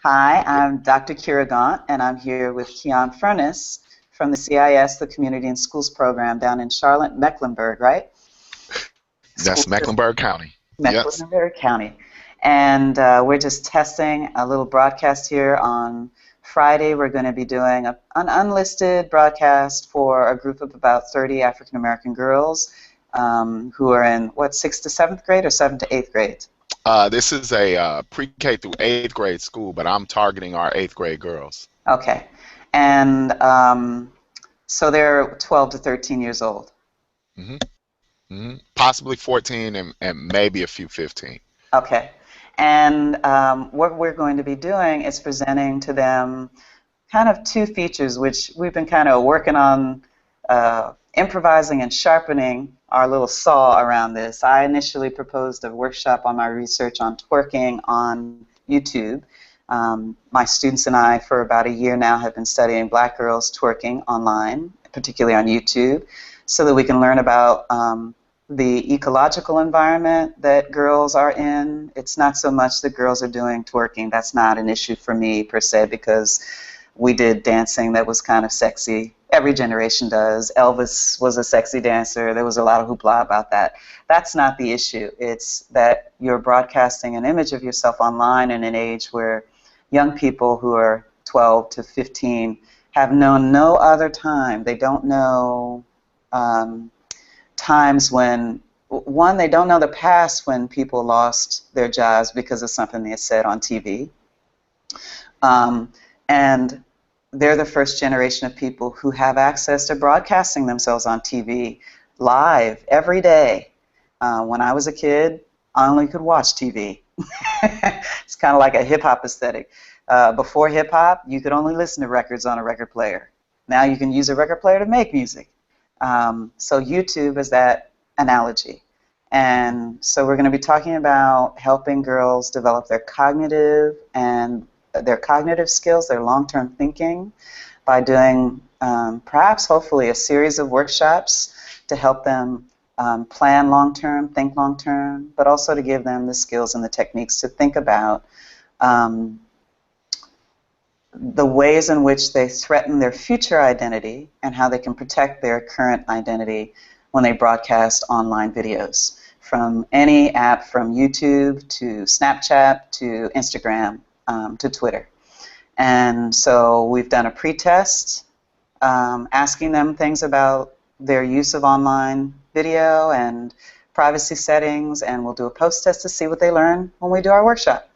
Hi, I'm Dr. Kira Gaunt, and I'm here with Keon Furness from the CIS, the Community and Schools Program down in Charlotte, Mecklenburg, right? School That's system, Mecklenburg County. Yes. Mecklenburg County. And we're just testing a little broadcast here on Friday. We're going to be doing an unlisted broadcast for a group of about 30 African American girls who are in, what, 6th to 7th grade or 7th to 8th grade? This is a pre-K through eighth grade school, but I'm targeting our eighth grade girls. Okay. And so they're 12 to 13 years old. hmm Possibly 14 and maybe a few 15. Okay. And what we're going to be doing is presenting to them kind of two features, which we've been kind of working on improvising and sharpening our little saw around this. I initially proposed a workshop on my research on twerking on YouTube. My students and I, for about a year now, have been studying black girls twerking online, particularly on YouTube, so that we can learn about the ecological environment that girls are in. It's not so much that girls are doing twerking. That's not an issue for me per se, because we did dancing that was kind of sexy. Every generation does. Elvis was a sexy dancer. There was a lot of hoopla about that. That's not the issue. It's that you're broadcasting an image of yourself online in an age where young people who are 12 to 15 have known no other time. They don't know times when, one, they don't know the past when people lost their jobs because of something they said on TV. And they're the first generation of people who have access to broadcasting themselves on TV live every day. When I was a kid, I only could watch TV. It's kind of like a hip-hop aesthetic. Before hip-hop, you could only listen to records on a record player. Now you can use a record player to make music. So YouTube is that analogy. And so we're going to be talking about helping girls develop their cognitive skills, their long-term thinking, by doing perhaps, hopefully, a series of workshops to help them plan long-term, think long-term, but also to give them the skills and the techniques to think about the ways in which they threaten their future identity and how they can protect their current identity when they broadcast online videos from any app, from YouTube to Snapchat to Instagram to Twitter. And so we've done a pre-test asking them things about their use of online video and privacy settings, and we'll do a post-test to see what they learn when we do our workshop.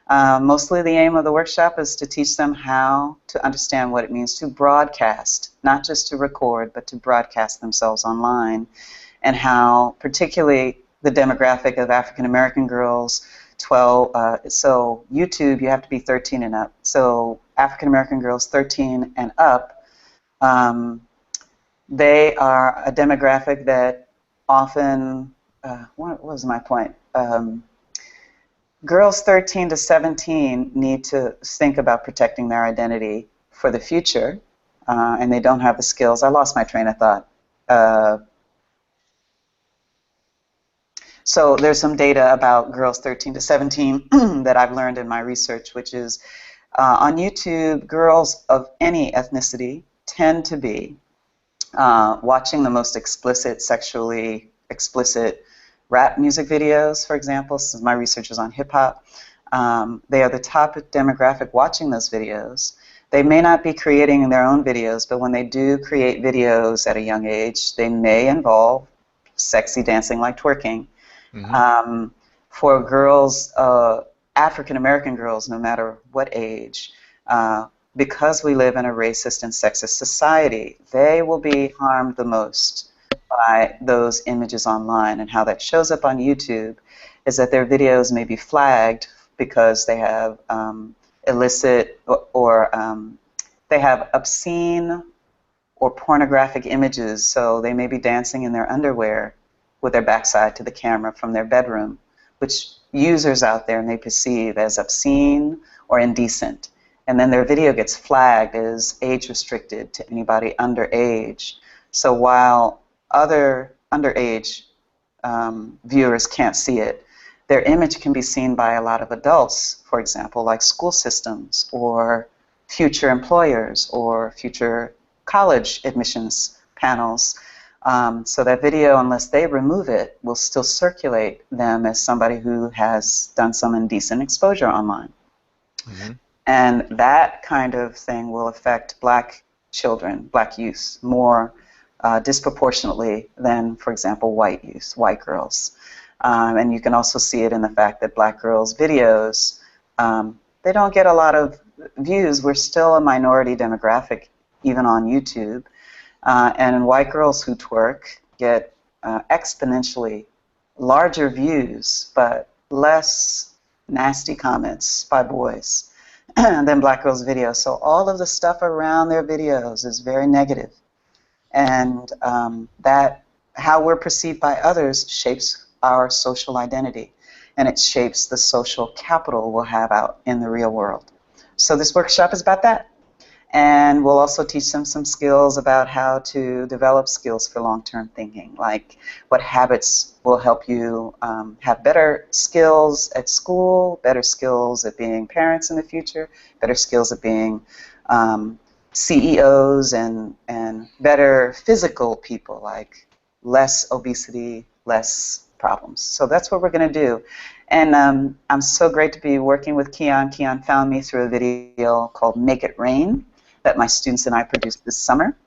Mostly the aim of the workshop is to teach them how to understand what it means to broadcast, not just to record, but to broadcast themselves online, and how particularly the demographic of African American girls, 12, so YouTube, you have to be 13 and up. So African American girls 13 and up, they are a demographic that often, what was my point? Girls 13 to 17 need to think about protecting their identity for the future, and they don't have the skills. I lost my train of thought. So there's some data about girls 13 to 17 that I've learned in my research, which is on YouTube, girls of any ethnicity tend to be watching the most explicit, sexually explicit rap music videos, for example. Since my research is on hip-hop. They are the top demographic watching those videos. They may not be creating their own videos, but when they do create videos at a young age, they may involve sexy dancing like twerking. hmm For girls, African American girls, no matter what age, because we live in a racist and sexist society, they will be harmed the most by those images online. And how that shows up on YouTube is that their videos may be flagged because they have illicit or they have obscene or pornographic images. So they may be dancing in their underwear with their backside to the camera from their bedroom, which users out there may perceive as obscene or indecent. And then their video gets flagged as age restricted to anybody underage. So while other underage viewers can't see it, their image can be seen by a lot of adults, for example, like school systems or future employers or future college admissions panels. So that video, unless they remove it, will still circulate them as somebody who has done some indecent exposure online. Hmm. And that kind of thing will affect black children, black youth, more disproportionately than, for example, white youth, white girls. And you can also see it in the fact that black girls' videos, they don't get a lot of views. We're still a minority demographic, even on YouTube. And white girls who twerk get exponentially larger views, but less nasty comments by boys than black girls' videos. So all of the stuff around their videos is very negative, and that how we're perceived by others shapes our social identity, and it shapes the social capital we'll have out in the real world. So this workshop is about that. And we'll also teach them some skills about how to develop skills for long-term thinking, like what habits will help you have better skills at school, better skills at being parents in the future, better skills at being CEOs, and better physical people, like less obesity, less problems. So that's what we're going to do. And I'm so great to be working with Keon. Keon found me through a video called Make It Rain that my students and I produced this summer,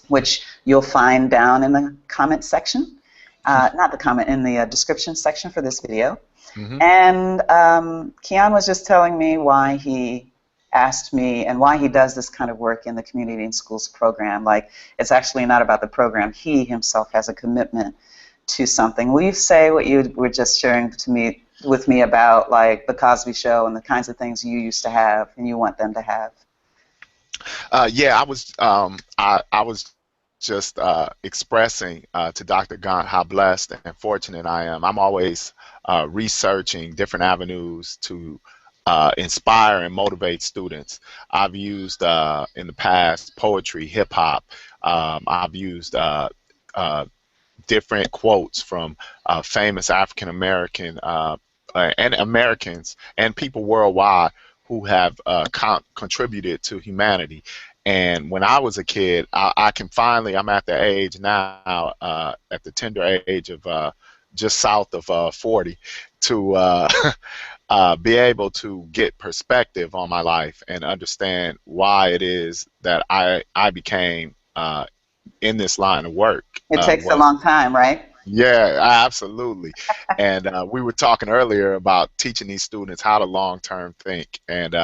which you'll find down in the comment section, not the comment, in the description section for this video. Hmm. And Keon was just telling me why he asked me and why he does this kind of work in the Community in Schools program. Like, it's actually not about the program. He himself has a commitment to something. Will you say what you were just sharing with me about, like, the Cosby Show and the kinds of things you used to have and you want them to have? Yeah, I was just expressing to Dr. Gaunt how blessed and fortunate I am. I'm always researching different avenues to inspire and motivate students. I've used in the past poetry, hip hop. I've used different quotes from famous African American and Americans and people worldwide who have contributed to humanity. And when I was a kid, I can finally, I'm at the age now, at the tender age of just south of 40, to be able to get perspective on my life and understand why it is that I became in this line of work. It takes a Was long time, right? Yeah, absolutely. And we were talking earlier about teaching these students how to long-term think. And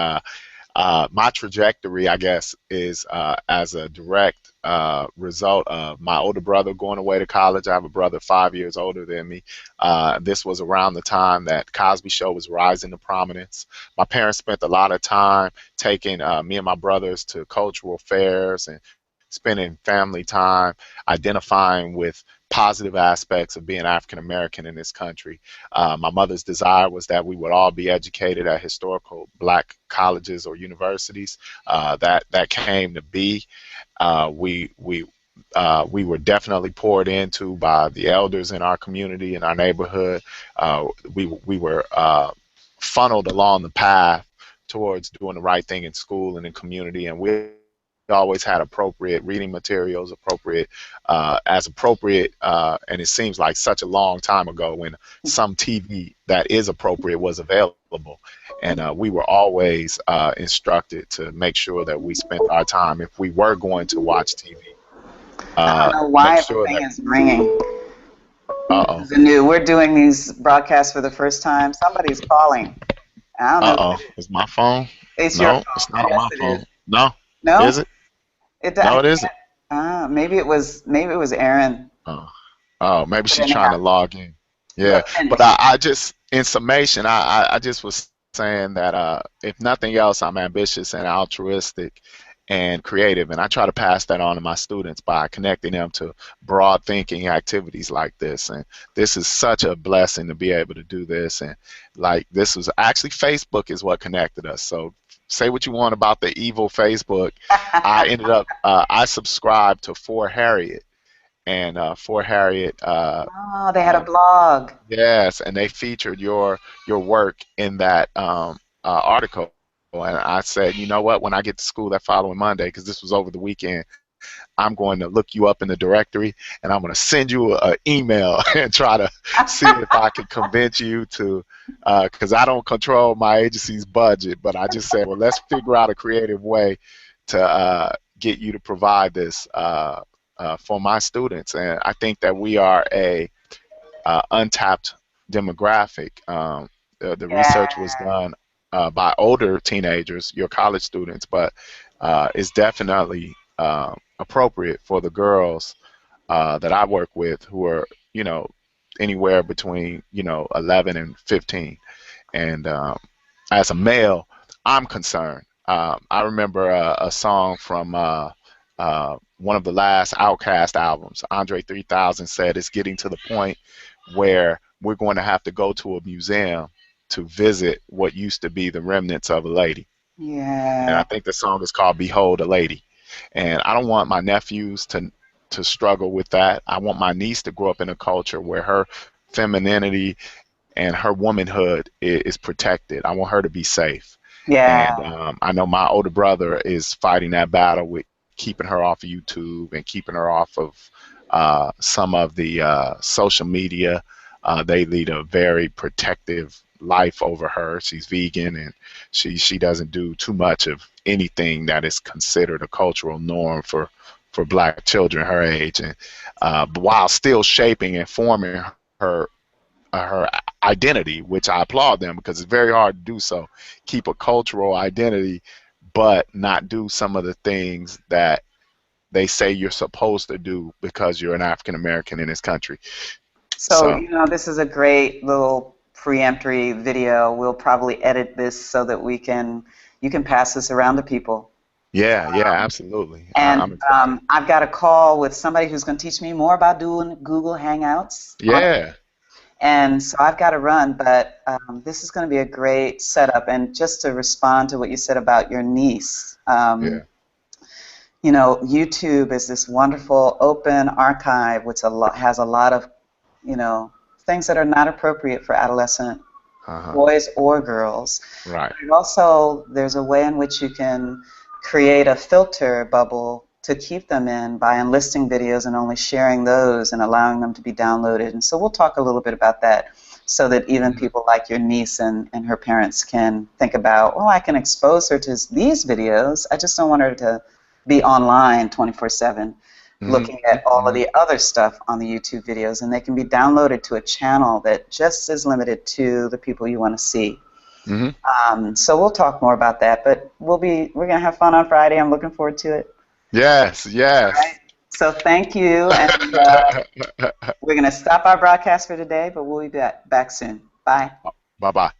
my trajectory, I guess, is as a direct result of my older brother going away to college. I have a brother 5 years older than me. This was around the time that Cosby Show was rising to prominence. My parents spent a lot of time taking me and my brothers to cultural fairs and spending family time, identifying with positive aspects of being African American in this country. My mother's desire was that we would all be educated at historical black colleges or universities. That came to be. We were definitely poured into by the elders in our community, in our neighborhood. We were funneled along the path towards doing the right thing in school and in community, and we always had appropriate reading materials, appropriate, and it seems like such a long time ago when some TV that is appropriate was available, and we were always instructed to make sure that we spent our time, if we were going to watch TV, I don't know make why the sure thing that. is ringing. This Uh is new. We're doing these broadcasts for the first time. Somebody's calling. I don't know who oh, it is. is my phone? It's your No, it's phone. not on Yes, my it is. phone. No, No, is it? I No, it can't. isn't. Maybe it was Aaron. Oh, oh, maybe But she's trying anyhow, to log in. Yeah, but but finish. I just, in summation, I just was saying that if nothing else, I'm ambitious and altruistic and creative, and I try to pass that on to my students by connecting them to broad thinking activities like this. And this is such a blessing to be able to do this. And like, this was actually, Facebook is what connected us. So say what you want about the evil Facebook. I ended up, I subscribed to For Harriet, and For Harriet. Oh, they had a Uh, blog. yes, and they featured your work in that article. And I said, you know what? When I get to school that following Monday, because this was over the weekend, I'm going to look you up in the directory, and I'm going to send you an email and try to see if I can convince you to, because I don't control my agency's budget, but I just said, well, let's figure out a creative way to get you to provide this for my students. And I think that we are a untapped demographic. The research was Yeah. done by older teenagers, your college students, but it's definitely appropriate for the girls that I work with who are, anywhere between, 11 and 15. And as a male, I'm concerned. I remember a song from one of the last Outkast albums. Andre 3000 said it's getting to the point where we're going to have to go to a museum to visit what used to be the remnants of a lady. And I Yeah. think the song is called Behold a Lady. And I don't want my nephews to struggle with that. I want my niece to grow up in a culture where her femininity and her womanhood is protected. I want her to be safe. And Yeah. I know my older brother is fighting that battle with keeping her off of YouTube and keeping her off of some of the social media. They lead a very protective life over her. She's vegan and she doesn't do too much of anything that is considered a cultural norm for black children her age, and while still shaping and forming her her identity, which I applaud them because it's very hard to do so. Keep a cultural identity, but not do some of the things that they say you're supposed to do because you're an African American in this country. So, So this is a great little preemptory video. We'll probably edit this so that you can pass this around to people. yeah, yeah, absolutely. I'm And excited. I've got a call with somebody who's going to teach me more about doing Google Hangouts. Yeah, And so I've got to run, but this is going to be a great setup. And just to respond to what you said about your niece, yeah. YouTube is this wonderful open archive which has a lot of, you know, things that are not appropriate for adolescent Uh-huh. boys or girls. Right. But also, there's a way in which you can create a filter bubble to keep them in by enlisting videos and only sharing those and allowing them to be downloaded. And so we'll talk a little bit about that so that even Hmm. people like your niece and her parents can think about, oh, I can expose her to these videos. I just don't want her to be online 24/7 Hmm. looking at all of Hmm. the other stuff on the YouTube videos, and they can be downloaded to a channel that just is limited to the people you want to see. Hmm. So we'll talk more about that, but we're gonna have fun on Friday. I'm looking forward to it. Yes, All right. yes. So thank you, and we're gonna stop our broadcast for today, but we'll be back soon. Bye. Bye bye.